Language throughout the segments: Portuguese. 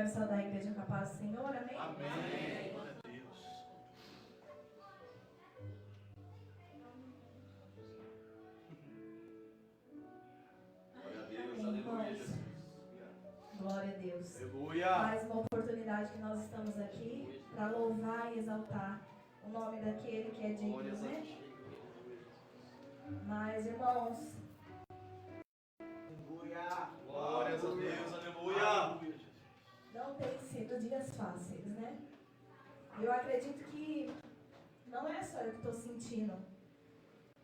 quero saudar a igreja com a paz do Senhor, amém? Amém. Glória a Deus. Glória a Deus, aleluia, Jesus. Glória a Deus. Aleluia. Mais uma oportunidade que nós estamos aqui para louvar e exaltar o nome daquele que é digno, né? Mas, irmãos, glórias a Deus, aleluia. não tem sido dias fáceis, né? Eu acredito que não é só eu que estou sentindo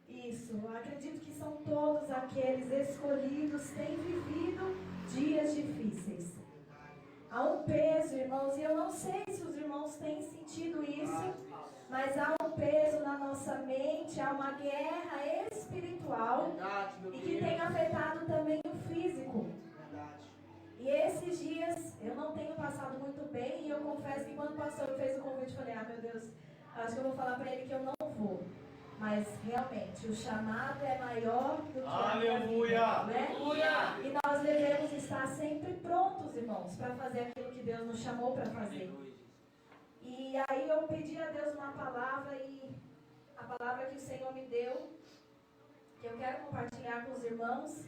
isso. Eu acredito que são todos aqueles escolhidos que têm vivido dias difíceis. Há um peso, irmãos, e eu não sei se os irmãos têm sentido isso, mas há um peso na nossa mente, há uma guerra espiritual e que tem afetado também o físico. E esses dias eu não tenho passado muito bem e eu confesso que quando o pastor fez o convite, eu falei, meu Deus, acho que eu vou falar para ele que eu não vou. Mas realmente o chamado é maior do que a minha vida, né? E nós devemos estar sempre prontos, irmãos, para fazer aquilo que Deus nos chamou para fazer. E aí eu pedi a Deus uma palavra e a palavra que o Senhor me deu, que eu quero compartilhar com os irmãos.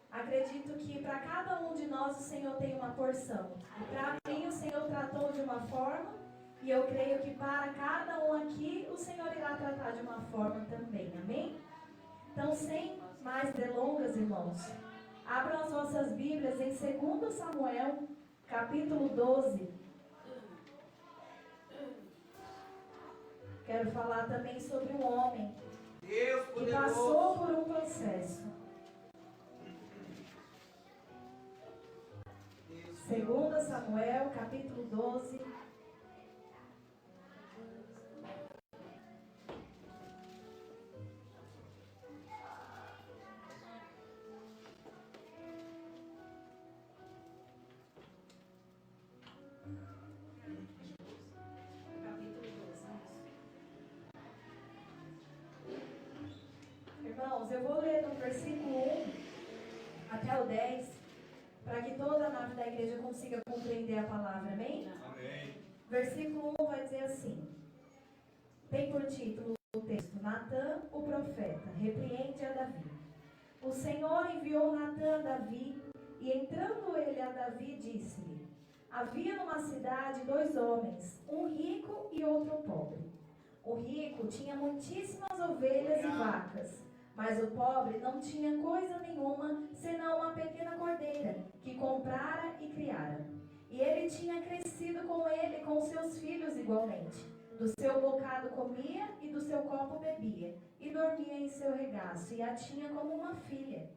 Acredito que para cada um de nós o Senhor tem uma porção. E para mim o Senhor tratou de uma forma. E eu creio que para cada um aqui, o Senhor irá tratar de uma forma também, amém? Então, sem mais delongas, irmãos, abram as vossas Bíblias em 2 Samuel, capítulo 12. Quero falar também sobre um homem que passou por um processo. 2 Samuel, capítulo 12. Irmãos, eu vou ler do versículo 1 até o 10, para que toda a nave da igreja consiga compreender a palavra, amém? Amém. Versículo 1 vai dizer assim, tem por título o texto, Natã, o profeta, repreende a Davi. O Senhor enviou Natã a Davi, e entrando ele a Davi, disse-lhe, havia numa cidade 2 homens, um rico e outro pobre. O rico tinha muitíssimas ovelhas e vacas, mas o pobre não tinha coisa nenhuma, senão uma pequena cordeira, que comprara e criara. E ele tinha crescido com ele, com seus filhos igualmente. Do seu bocado comia e do seu copo bebia, e dormia em seu regaço, e a tinha como uma filha.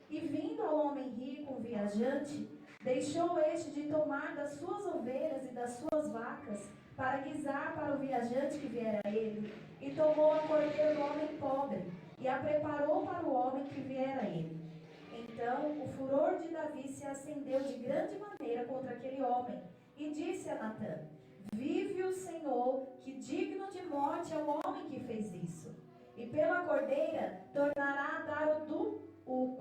E vindo ao homem rico, um viajante, deixou este de tomar das suas ovelhas e das suas vacas, para guisar para o viajante que viera a ele, e tomou a cordeira do homem pobre, e a preparou para o homem que viera a ele. Então o furor de Davi se acendeu de grande maneira contra aquele homem, e disse a Natã, vive o Senhor, que digno de morte é o homem que fez isso. E pela cordeira tornará a dar o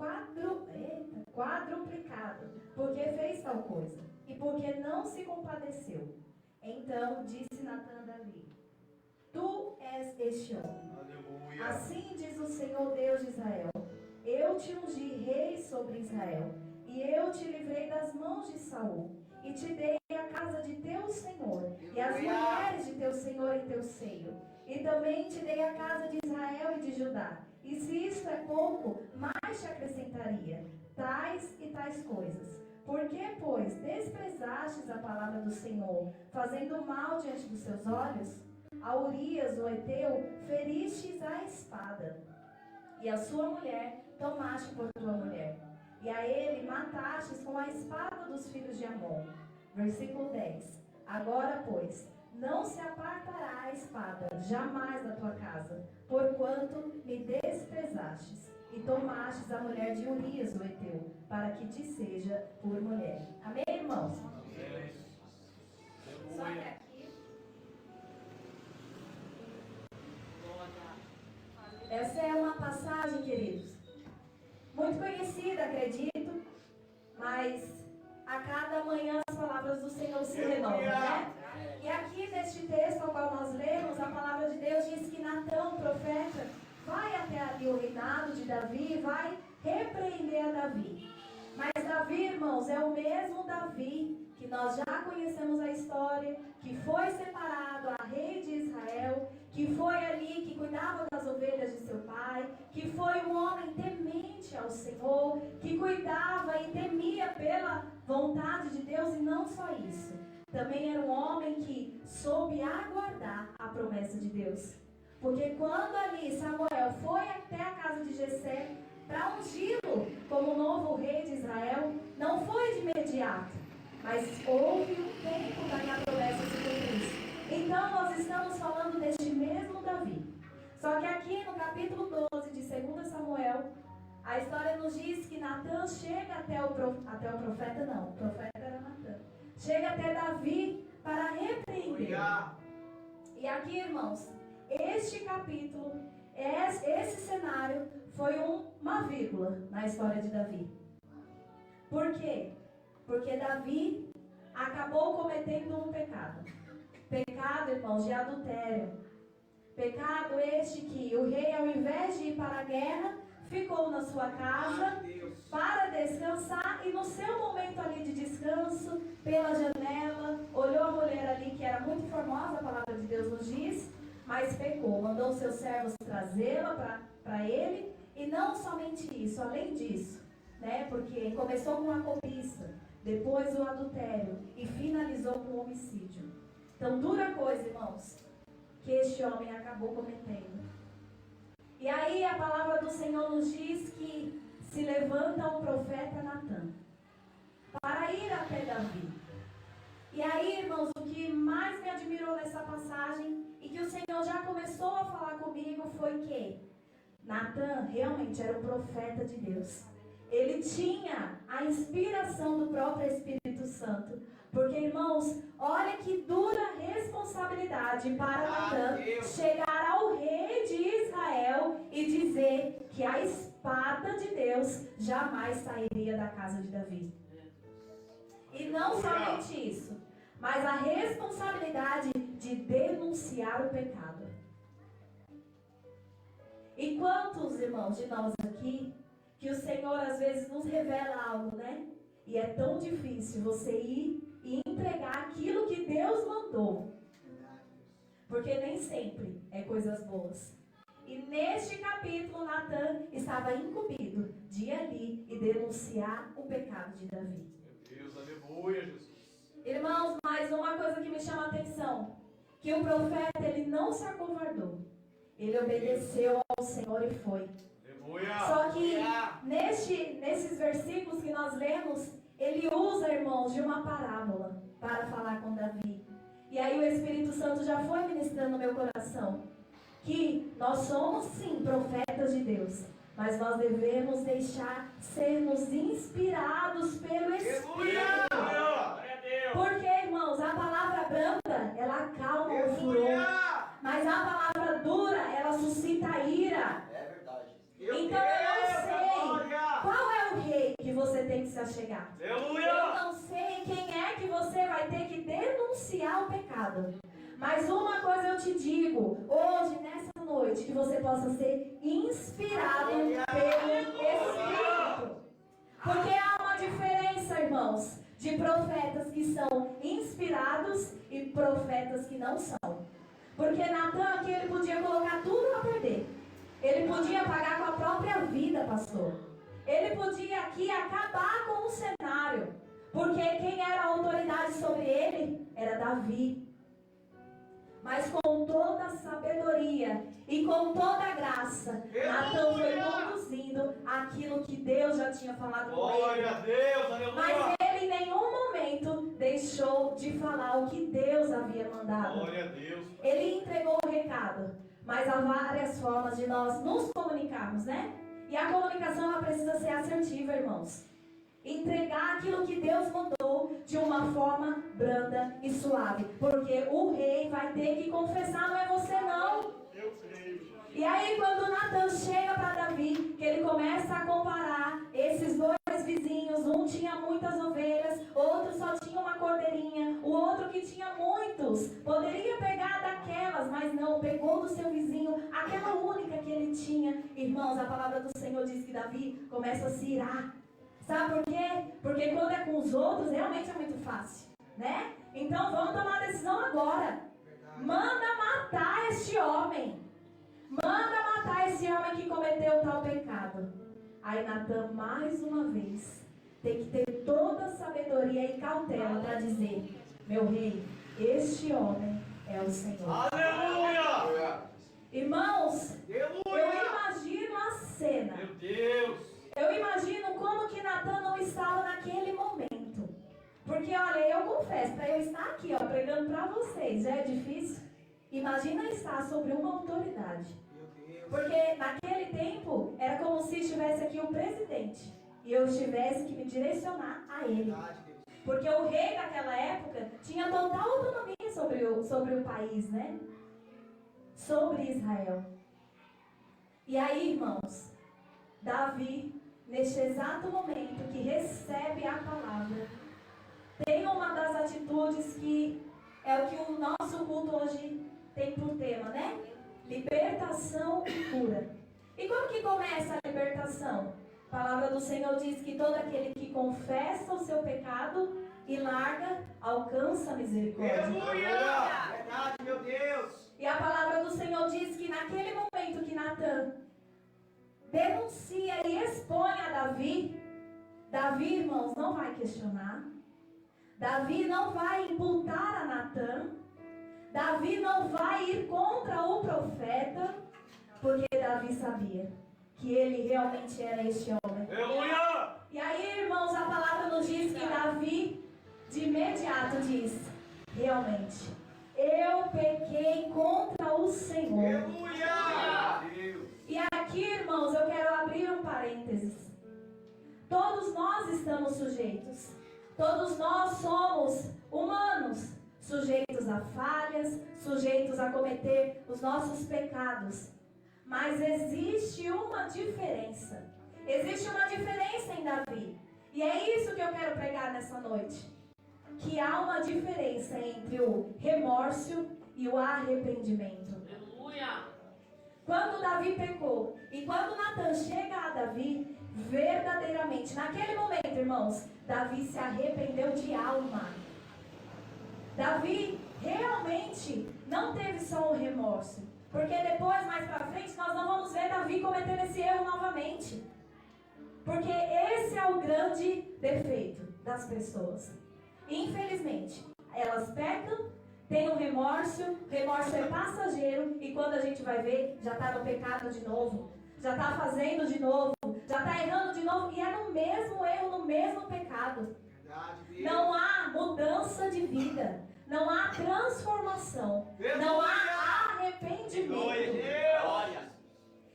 quadruplicado, porque fez tal coisa, e porque não se compadeceu. Então disse Natã a Davi, tu és este homem. Aleluia. Assim diz o Senhor Deus de Israel, eu te ungi rei sobre Israel, e eu te livrei das mãos de Saul, e te dei a casa de teu Senhor, e as mulheres de teu Senhor em teu seio, e também te dei a casa de Israel e de Judá. E se isto é pouco, mais te acrescentaria tais e tais coisas. Por que, pois, desprezastes a palavra do Senhor, fazendo mal diante dos seus olhos? A Urias, o Heteu, feristes a espada, e a sua mulher tomaste por tua mulher, e a ele matastes com a espada dos filhos de Amon. Versículo 10. Agora, pois, não se apartará a espada jamais da tua casa, porquanto me desprezastes, e tomastes a mulher de Urias, o Heteu, para que te seja por mulher. Amém, irmãos? Amém. Só que aqui. Essa é uma passagem, queridos, muito conhecida, acredito, mas a cada manhã as palavras do né? E aqui neste texto ao qual nós lemos, a palavra de Deus diz que Natã, o profeta, vai até ali o reinado de Davi e vai repreender a Davi. Mas Davi, irmãos, é o mesmo Davi que nós já conhecemos a história, que foi separado a rei de Israel, que foi ali, que cuidava das ovelhas de seu pai, que foi um homem temente ao Senhor, que cuidava e temia pela vontade de Deus, e não só isso. Também era um homem que soube aguardar a promessa de Deus. Porque quando ali Samuel foi até a casa de Jessé para ungí-lo como novo rei de Israel, não foi de imediato, mas houve um tempo para que a promessa se cumprisse. Então nós estamos falando deste mesmo Davi. Só que aqui no capítulo 12 de 2 Samuel, a história nos diz que Natã chega até o profeta, não, o profeta era Natã. Chega até Davi para repreender. E aqui, irmãos, este capítulo, esse cenário foi uma vírgula na história de Davi. Por quê? Porque Davi acabou cometendo um pecado. Pecado, irmãos, de adultério. Pecado este que o rei, ao invés de ir para a guerra, ficou na sua casa para descansar, e no seu momento ali de descanso, pela janela, olhou a mulher ali que era muito formosa, a palavra de Deus nos diz, mas pecou, mandou os seus servos trazê-la para ele, e não somente isso, além disso, né, porque começou com a cobiça, depois o adultério e finalizou com o homicídio. Então, dura coisa, irmãos, que este homem acabou cometendo. E aí a palavra do Senhor nos diz que se levanta o profeta Natã para ir até Davi. E aí, irmãos, o que mais me admirou nessa passagem e que o Senhor já começou a falar comigo foi que Natã realmente era um profeta de Deus. Ele tinha a inspiração do próprio Espírito Santo. Porque, irmãos, olha que dura responsabilidade para Natã chegar ao rei de Israel e dizer que a espada de Deus jamais sairia da casa de Davi. E não somente isso, mas a responsabilidade de denunciar o pecado. E quantos, irmãos, de nós aqui, que o Senhor às vezes nos revela algo, né? E é tão difícil você ir e entregar aquilo que Deus mandou. Porque nem sempre é coisas boas. E neste capítulo, Natã estava incumbido de ir ali e denunciar o pecado de Davi. Meu Deus, aleluia, Jesus. Irmãos, mais uma coisa que me chama a atenção, que o profeta, ele não se acovardou. Ele obedeceu ao Senhor e foi. Aleluia. Só que nesses versículos que nós lemos, ele usa, irmãos, de uma parábola para falar com Davi. E aí o Espírito Santo já foi ministrando no meu coração que nós somos sim profetas de Deus, mas nós devemos deixar sermos inspirados pelo Espírito. Porque, irmãos, a palavra branda, ela acalma o furor, mas a palavra dura, ela suscita ira. É verdade. Então eu não sei qual é o rei que você tem que se achegar. Eu não sei quem é que você vai ter que denunciar o pecado. Mas uma coisa eu te digo, hoje, nessa noite, que você possa ser inspirado pelo Espírito. Porque há uma diferença, irmãos, de profetas que são inspirados e profetas que não são. Porque Natã aqui, ele podia colocar tudo a perder. Ele podia pagar com a própria vida, pastor. Ele podia aqui acabar com o cenário. Porque quem era a autoridade sobre ele era Davi. Mas com toda a sabedoria e com toda a graça, Natã foi conduzindo aquilo que Deus já tinha falado com ele. Glória a Deus, aleluia. Mas ele em nenhum momento deixou de falar o que Deus havia mandado. Glória a Deus. Ele entregou o recado, mas há várias formas de nós nos comunicarmos, né? E a comunicação, ela precisa ser assertiva, irmãos. Entregar aquilo que Deus mandou de uma forma branda e suave. Porque o rei vai ter que confessar, não é você não. E aí quando Natã chega para Davi, que ele começa a comparar esses dois vizinhos, um tinha muitas ovelhas, outro só tinha uma cordeirinha, o outro que tinha muitos, poderia pegar daquelas, mas não, pegou do seu vizinho, aquela única que ele tinha. Irmãos, a palavra do Senhor diz que Davi começa a se irar. Sabe por quê? Porque quando é com os outros, realmente é muito fácil, né? Então vamos tomar a decisão agora. Manda matar este homem. Manda matar esse homem que cometeu tal pecado. Aí Natan, mais uma vez, tem que ter toda a sabedoria e cautela para dizer: meu rei, este homem é o Senhor. Aleluia! Irmãos, Aleluia! eu imagino a cena. Meu Deus! Eu imagino como que Natan não estava naquele momento. Porque, olha, eu confesso, para eu estar aqui, ó, pregando para vocês, já é difícil. Imagina estar sobre uma autoridade. Porque naquele tempo, era como se estivesse aqui o presidente. E eu tivesse que me direcionar a ele. Porque o rei daquela época tinha total autonomia sobre o país, né? Sobre Israel. E aí, irmãos, Davi, neste exato momento que recebe a palavra, tem uma das atitudes que é o que o nosso culto hoje tem por tema, né? Libertação e cura. E como que começa a libertação? A palavra do Senhor diz que todo aquele que confessa o seu pecado e larga, alcança a misericórdia. Aleluia! Verdade, meu Deus! E a palavra do Senhor diz que naquele momento que Natan denuncia e expõe a Davi, Davi, irmãos, não vai questionar. Davi não vai imputar a Natan. Davi não vai ir contra o profeta, porque Davi sabia que ele realmente era este homem. Aleluia! E aí, irmãos, a palavra nos diz que Davi, de imediato, diz: realmente, eu pequei contra o Senhor. Aleluia! E aqui, irmãos, eu quero abrir um parênteses. Todos nós estamos sujeitos. Todos nós somos humanos, sujeitos a falhas, sujeitos a cometer os nossos pecados. Mas existe uma diferença. Existe uma diferença em Davi. E é isso que eu quero pregar nessa noite. Que há uma diferença entre o remorso e o arrependimento. Aleluia! Quando Davi pecou e quando Natan chega a Davi, verdadeiramente, naquele momento, irmãos, Davi se arrependeu de alma. Davi realmente não teve só um remorso, porque depois, mais pra frente, nós não vamos ver Davi cometendo esse erro novamente. Porque esse é o grande defeito das pessoas. Infelizmente, elas pecam, têm um remorso, o remorso é passageiro, e quando a gente vai ver, já está no pecado de novo, já está fazendo de novo, já está errando de novo, e é no mesmo erro, no mesmo pecado. Não há mudança de vida, não há transformação, não há arrependimento.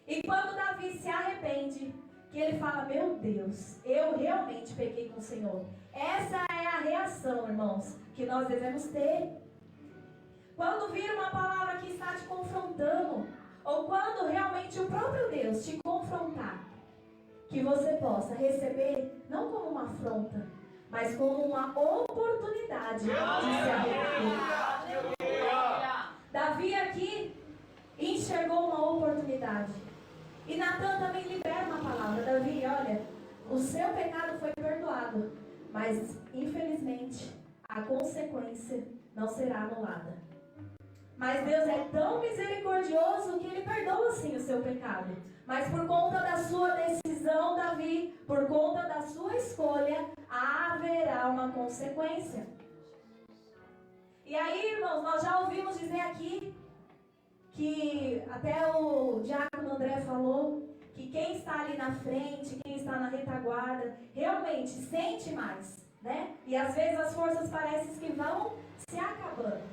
E quando Davi se arrepende, que ele fala: meu Deus, eu realmente pequei com o Senhor. Essa é a reação, irmãos, que nós devemos ter. Quando vir uma palavra que está te confrontando, ou quando realmente o próprio Deus te confrontar, que você possa receber, não como uma afronta, mas como uma oportunidade de se arrepender. Davi aqui enxergou uma oportunidade. E Natan também libera uma palavra: Davi, olha, o seu pecado foi perdoado, mas infelizmente a consequência não será anulada. Mas Deus é tão misericordioso que Ele perdoa sim o seu pecado. Mas por conta da sua decisão, Davi, por conta da sua escolha, haverá uma consequência. E aí, irmãos, nós já ouvimos dizer aqui que até o diácono André falou que quem está ali na frente, quem está na retaguarda, realmente sente mais, né? E às vezes as forças parecem que vão se acabando.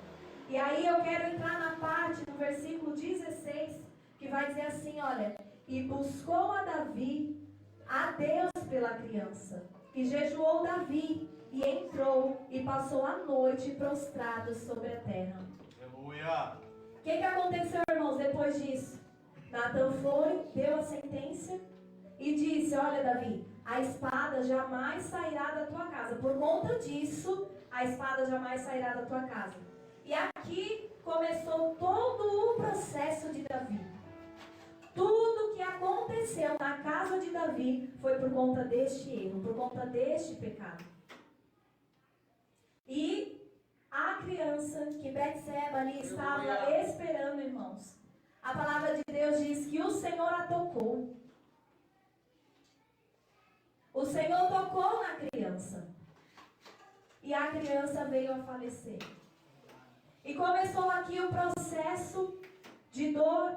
E aí eu quero entrar na parte do versículo 16, que vai dizer assim, olha: e buscou a Davi a Deus pela criança, e jejuou Davi, e entrou, e passou a noite prostrado sobre a terra. Aleluia! O que aconteceu, irmãos, depois disso? Natan foi, deu a sentença e disse: olha, Davi, a espada jamais sairá da tua casa. Por conta disso, a espada jamais sairá da tua casa. E aqui começou todo o processo de Davi. Tudo que aconteceu na casa de Davi foi por conta deste erro, por conta deste pecado. E a criança que Betseba ali estava esperando, irmãos. A palavra de Deus diz que o Senhor a tocou. O Senhor tocou na criança. E a criança veio a falecer. E começou aqui o processo de dor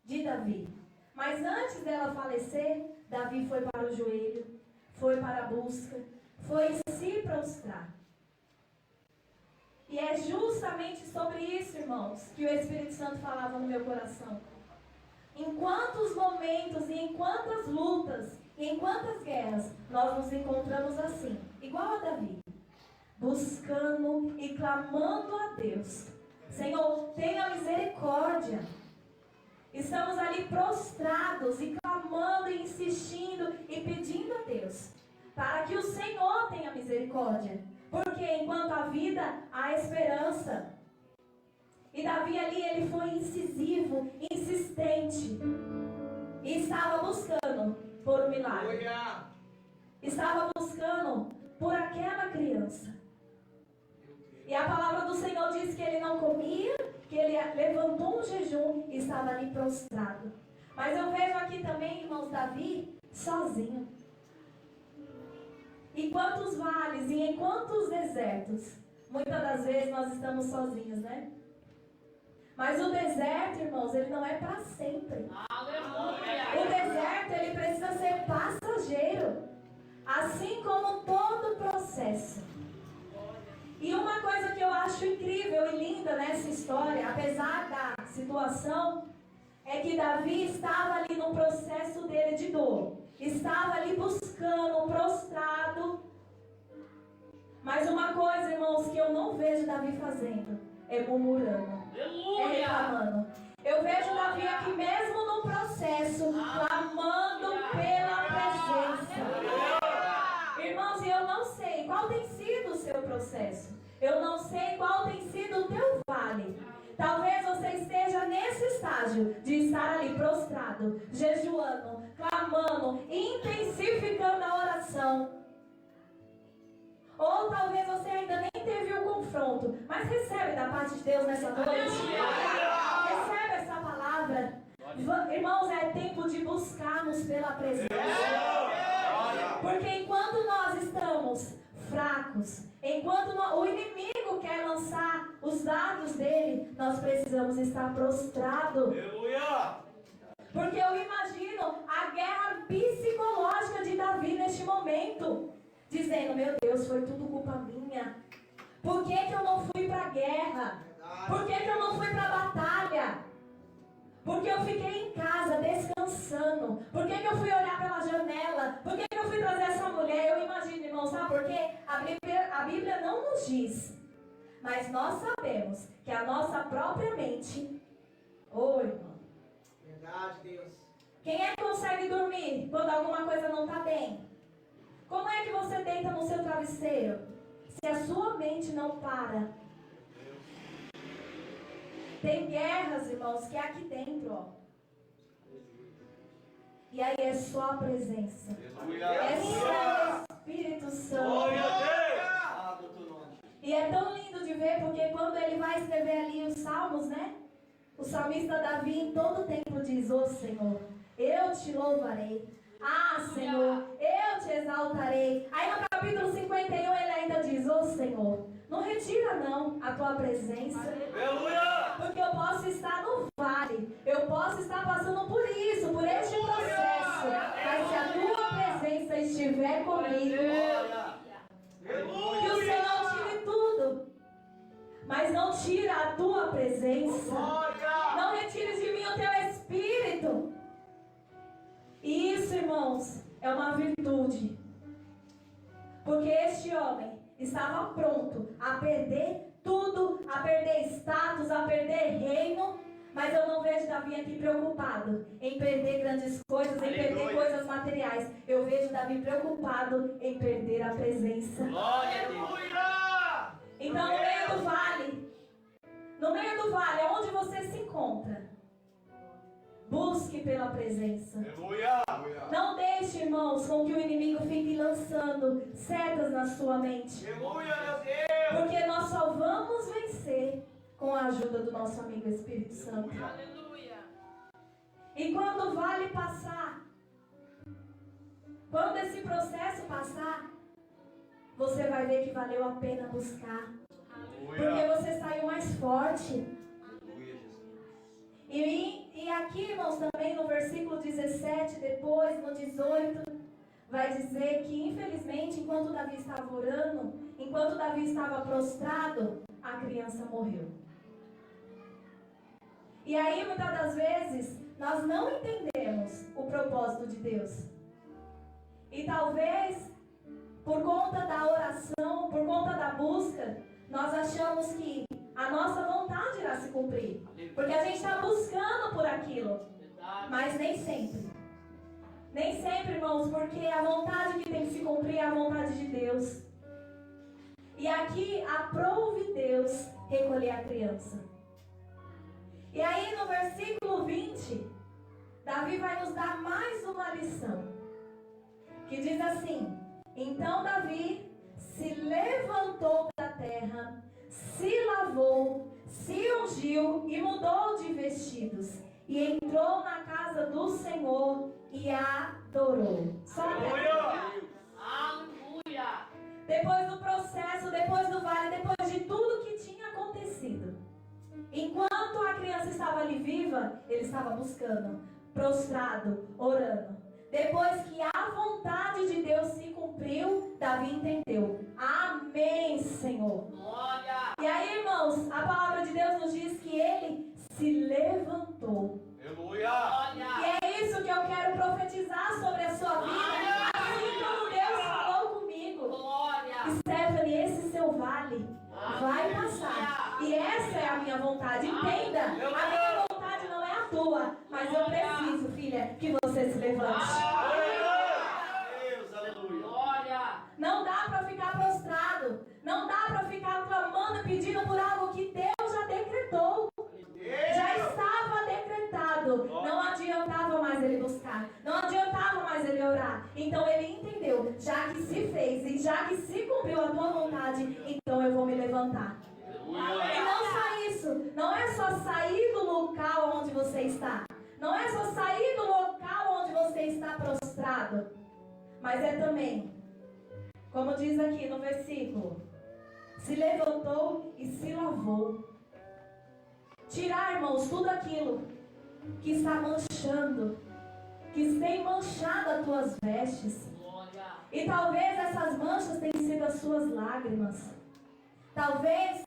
de Davi. Mas antes dela falecer, Davi foi para o joelho, foi para a busca, foi se prostrar. E é justamente sobre isso, irmãos, que o Espírito Santo falava no meu coração. Em quantos momentos e em quantas lutas e em quantas guerras nós nos encontramos assim, igual a Davi, buscando e clamando a Deus. Senhor, tenha misericórdia. Estamos ali prostrados e clamando e insistindo e pedindo a Deus para que o Senhor tenha misericórdia. Porque enquanto há vida, há esperança. E Davi ali, ele foi incisivo, insistente. E estava buscando por um milagre. Estava buscando por aquela criança. E a palavra do Senhor diz que ele não comia, que ele levantou um jejum e estava ali prostrado. Mas eu vejo aqui também, irmãos, Davi sozinho. Em quantos vales e em quantos desertos, muitas das vezes nós estamos sozinhos, né? Mas o deserto, irmãos, ele não é para sempre. Aleluia! O deserto, ele precisa ser passageiro. Assim como todo processo. E uma coisa que eu acho incrível e linda nessa história, apesar da situação, é que Davi estava ali no processo dele de dor. Estava ali buscando, prostrado. Mas uma coisa, irmãos, que eu não vejo Davi fazendo, é murmurando, é reclamando. Eu vejo Davi aqui mesmo no processo, clamando pela presença. Irmãos, e eu não sei qual tem sido o seu processo. Eu não sei qual tem sido o teu vale. Talvez você esteja nesse estágio de estar ali prostrado, jejuando, clamando, intensificando a oração. Ou talvez você ainda nem teve o confronto, mas recebe da parte de Deus nessa noite. Recebe essa palavra. Irmãos, é tempo de buscarmos pela presença. Porque enquanto nós estamos fracos, enquanto o inimigo quer lançar os dardos dele, nós precisamos estar prostrados. Porque eu imagino a guerra psicológica de Davi neste momento, dizendo: meu Deus, foi tudo culpa minha. Por que eu não fui para a guerra? Por que eu não fui para a batalha? Porque eu fiquei em casa descansando? Por que eu fui olhar pela janela? Por que eu fui trazer essa mulher? Eu imagino, irmão, sabe por quê? A Bíblia não nos diz. Mas nós sabemos que a nossa própria mente... Ô, irmão. Verdade, Deus. Quem é que consegue dormir quando alguma coisa não está bem? Como é que você deita no seu travesseiro se a sua mente não para? Tem guerras, irmãos, que é aqui dentro, ó. E aí é só a presença. É só o Espírito Santo. E é tão lindo de ver, porque quando ele vai escrever ali os salmos, né? O salmista Davi em todo tempo diz: ô Senhor, eu te louvarei. Ah, Senhor, eu te exaltarei. Aí no capítulo 51 ele ainda diz: ô Senhor, não retira não a tua presença. Aleluia! Porque eu posso estar no vale, eu posso estar passando por isso, por este processo. Mas se a tua presença estiver comigo, que o Senhor tire tudo, mas não tira a tua presença. Não retires de mim o teu Espírito. E isso, irmãos, é uma virtude. Porque este homem estava pronto a perder tudo, a perder status, a perder reino. Mas eu não vejo Davi aqui preocupado em perder grandes coisas, em perder coisas materiais. Eu vejo Davi preocupado em perder a presença. Então, no meio do vale, onde você se encontra, busque pela presença. Aleluia. Não deixe, irmãos, com que o inimigo fique lançando setas na sua mente. Aleluia, meu Deus. Porque nós só vamos vencer com a ajuda do nosso amigo Espírito Santo. Aleluia. E quando o vale passar, quando esse processo passar, você vai ver que valeu a pena buscar. Porque você saiu mais forte. Aleluia, Jesus. E aqui, irmãos, também no versículo 17, depois no 18, vai dizer que, infelizmente, enquanto Davi estava orando, enquanto Davi estava prostrado, a criança morreu. E aí, muitas das vezes, nós não entendemos o propósito de Deus. E talvez, por conta da oração, por conta da busca, nós achamos que a nossa vontade irá se cumprir. Porque a gente está buscando por aquilo. Mas nem sempre. Nem sempre, irmãos, porque a vontade que tem que se cumprir é a vontade de Deus. E aqui aprove Deus recolher a criança. E aí no versículo 20, Davi vai nos dar mais uma lição. Que diz assim: então Davi se levantou da terra, se lavou, se ungiu e mudou de vestidos. E entrou na casa do Senhor e adorou. Só Aleluia. Aleluia. depois do processo, depois do vale, depois de tudo que tinha acontecido. Enquanto a criança estava ali viva, ele estava buscando, prostrado, orando. Depois que a vontade de Deus se cumpriu, Davi entendeu. Amém, Senhor. Glória. E aí, irmãos, a palavra de Deus nos diz que ele se levantou. Aleluia. E é isso que eu quero profetizar sobre a sua vida. Assim como Deus falou comigo. Glória. Stephanie, esse seu vale vai passar. E essa é a minha vontade. Entenda, a minha vontade não é a tua. Mas eu preciso, filha, que você se levante. Deus, aleluia. Glória. Não dá para ficar prostrado. Não dá para ficar clamando, pedindo por algo que Deus já decretou. Já estava decretado. Não adiantava mais ele buscar. Não adiantava mais ele orar. Então ele entendeu. Já que se fez e já que se cumpriu a tua vontade, então eu vou me levantar. E não só isso. Não é só sair do local onde você está. Não é só sair do local onde você está prostrado. Mas é também, como diz aqui no versículo, se levantou e se lavou. Tirar, irmãos, tudo aquilo que está manchando, que tem manchado as tuas vestes. Glória. E talvez essas manchas tenham sido as suas lágrimas. Talvez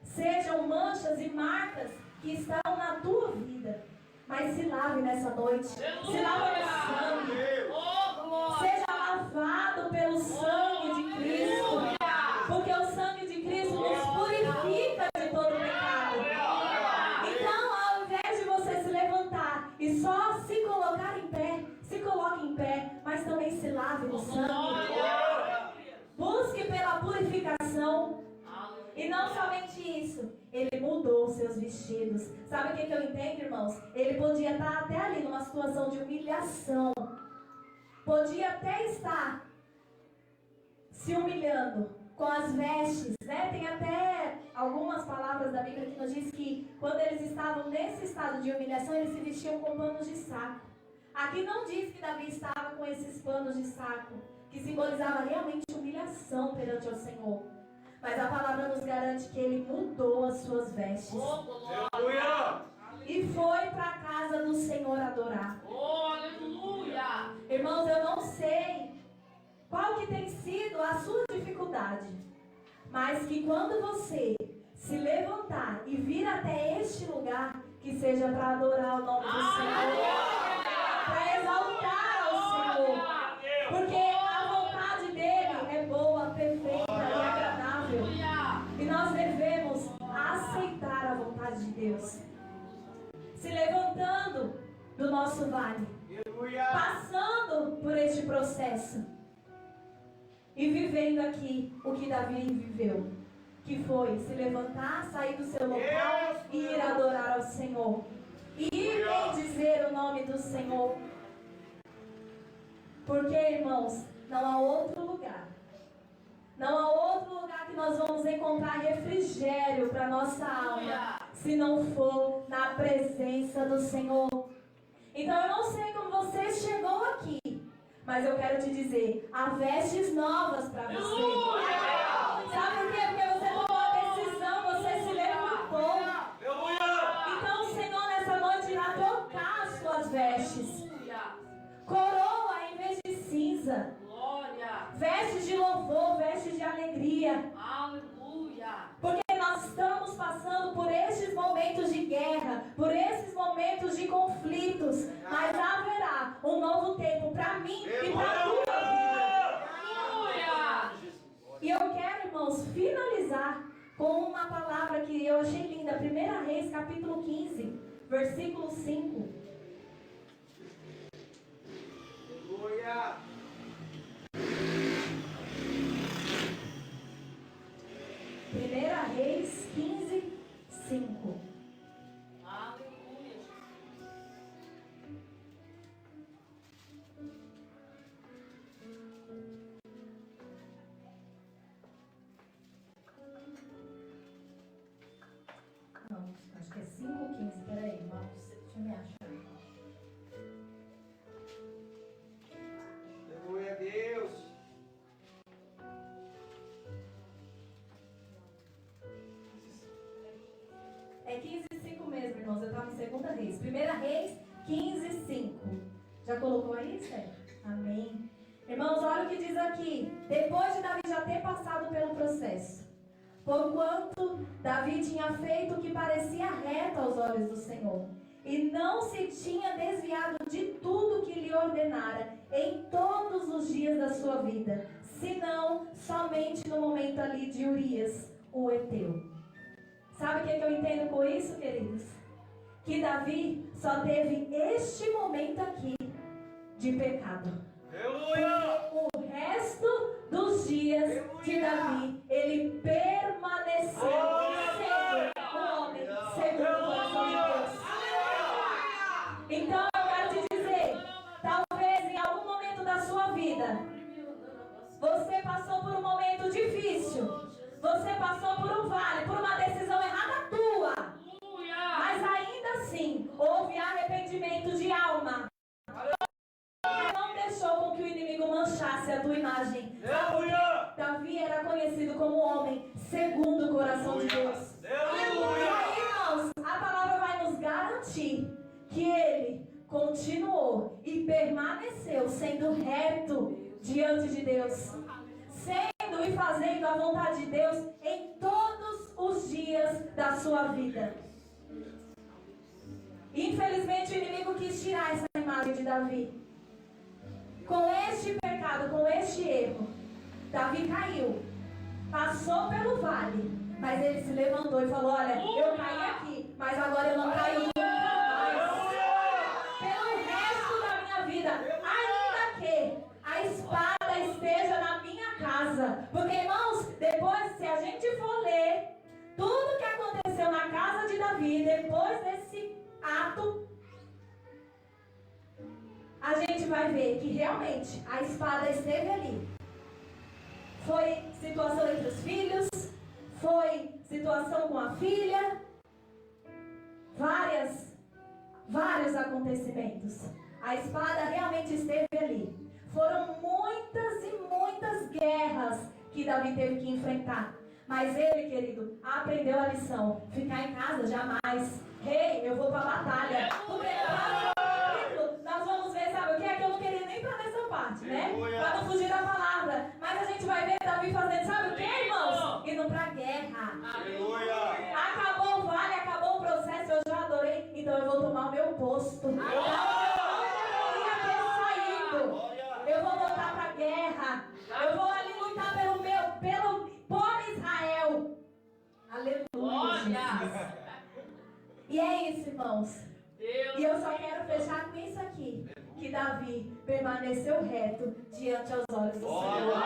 sejam manchas e marcas que estão na tua vida. Mas se lave nessa noite. Se lave no sangue. Oh, glória. Seja lavado pelo sangue de Cristo. Porque o sangue de Cristo nos purifica de todo pecado. Então, ao invés de você se levantar e só se colocar em pé, se coloque em pé, mas também se lave no sangue. Busque pela purificação. E não somente isso, ele mudou seus vestidos. Sabe o que eu entendo, irmãos? Ele podia estar até ali numa situação de humilhação. Podia até estar se humilhando com as vestes, né? Tem até algumas palavras da Bíblia que nos diz que quando eles estavam nesse estado de humilhação, eles se vestiam com panos de saco. Aqui não diz que Davi estava com esses panos de saco, que simbolizava realmente humilhação perante o Senhor. Mas a palavra nos garante que ele mudou as suas vestes. Aleluia. E foi para a casa do Senhor adorar. Oh, aleluia. Irmãos, eu não sei qual que tem sido a sua dificuldade. Mas que quando você se levantar e vir até este lugar, que seja para adorar o nome do Senhor. Para exaltar ao Senhor. Porque a vontade dele é boa, perfeita e agradável. E nós devemos aceitar a vontade de Deus. Se levantando do nosso vale. Passando por este processo. E vivendo aqui o que Davi viveu. que foi se levantar, sair do seu local e ir adorar ao Senhor. E ir bendizer o nome do Senhor. Porque, irmãos, não há outro lugar. Não há outro lugar que nós vamos encontrar refrigério para nossa alma, se não for na presença do Senhor. Então eu não sei como você chegou aqui, mas eu quero te dizer, há vestes novas para você. Sabe por quê? Porque você tomou a decisão, você se levantou. Então o Senhor nessa noite irá trocar as suas vestes. Coroa em vez de cinza. Vestes de louvor, vestes de alegria. Aleluia. Porque nós estamos passando por estes momentos de guerra, por esses momentos de conflitos. Mas haverá um novo tempo para mim e para a tua vida. Aleluia. E eu quero, irmãos, finalizar com uma palavra que eu achei linda. 1 Reis, capítulo 15, versículo 5. Aleluia. 1 Reis 15, 5. Aleluia. Não, acho que é 5:15. Peraí, irmãos, deixa eu me achar. Aleluia a Deus. É 15:5 mesmo, irmãos. Eu estava em 2 Reis. 1 Reis 15:5. Já colocou aí, Sérgio? Amém. Irmãos, olha o que diz aqui. Depois de Davi já ter passado pelo processo, porquanto Davi tinha feito o que parecia reto aos olhos do Senhor, e não se tinha desviado de tudo que lhe ordenara em todos os dias da sua vida, senão somente no momento ali de Urias, o heteu. Sabe o que eu entendo com isso, queridos? Que Davi só teve este momento aqui de pecado. Porque o resto dos dias de Davi, ele permaneceu sendo um homem segundo o coração de Deus. Então eu quero te dizer, talvez em algum momento da sua vida, você passou por um momento difícil, você passou por um vale, por uma decisão errada tua, mas ainda assim houve arrependimento de alma. Não deixou com que o inimigo manchasse a tua imagem. Davi era conhecido como homem segundo o coração de Deus. E aí, irmãos, a palavra vai nos garantir que ele continuou e permaneceu sendo reto diante de Deus, sendo e fazendo a vontade de Deus em todos os dias da sua vida. Infelizmente o inimigo quis tirar essa imagem de Davi. Com este pecado, com este erro, Davi caiu, passou pelo vale, mas ele se levantou e falou: olha, eu caí aqui, mas agora eu não caio nunca mais. Pelo resto da minha vida, ainda que a espada esteja na minha casa. Porque, irmãos, depois, se a gente for ler tudo que aconteceu na casa de Davi, depois desse ato, a gente vai ver que realmente a espada esteve ali. Foi situação entre os filhos, foi situação com a filha, vários acontecimentos. A espada realmente esteve ali. Foram muitas e muitas guerras que Davi teve que enfrentar. Mas ele, querido, aprendeu a lição. Ficar em casa, jamais. Rei, eu vou para a batalha. Porque nós vamos ver, sabe o que é? Que eu não queria nem para nessa parte, né? Para não fugir da palavra. Mas a gente vai ver Davi fazendo, sabe o que, irmãos? Indo para a guerra. Acabou o vale, acabou o processo, eu já adorei. Então eu vou tomar o meu posto. Eu deveria ter saído. Eu vou voltar para a guerra. Eu vou ali lutar por Israel. Aleluia. E é isso, irmãos. E eu só quero fechar com isso aqui. Que Davi permaneceu reto diante aos olhos do Senhor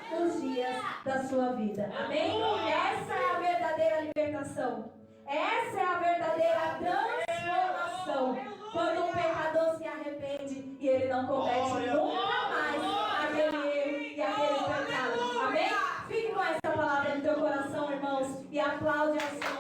todos os dias da sua vida. Amém? Essa é a verdadeira libertação. Essa é a verdadeira transformação. Quando um pecador se arrepende e ele não comete nunca mais aquele erro e aquele pecado. Amém? Fique com essa palavra no teu coração, irmãos, e aplaude ao Senhor.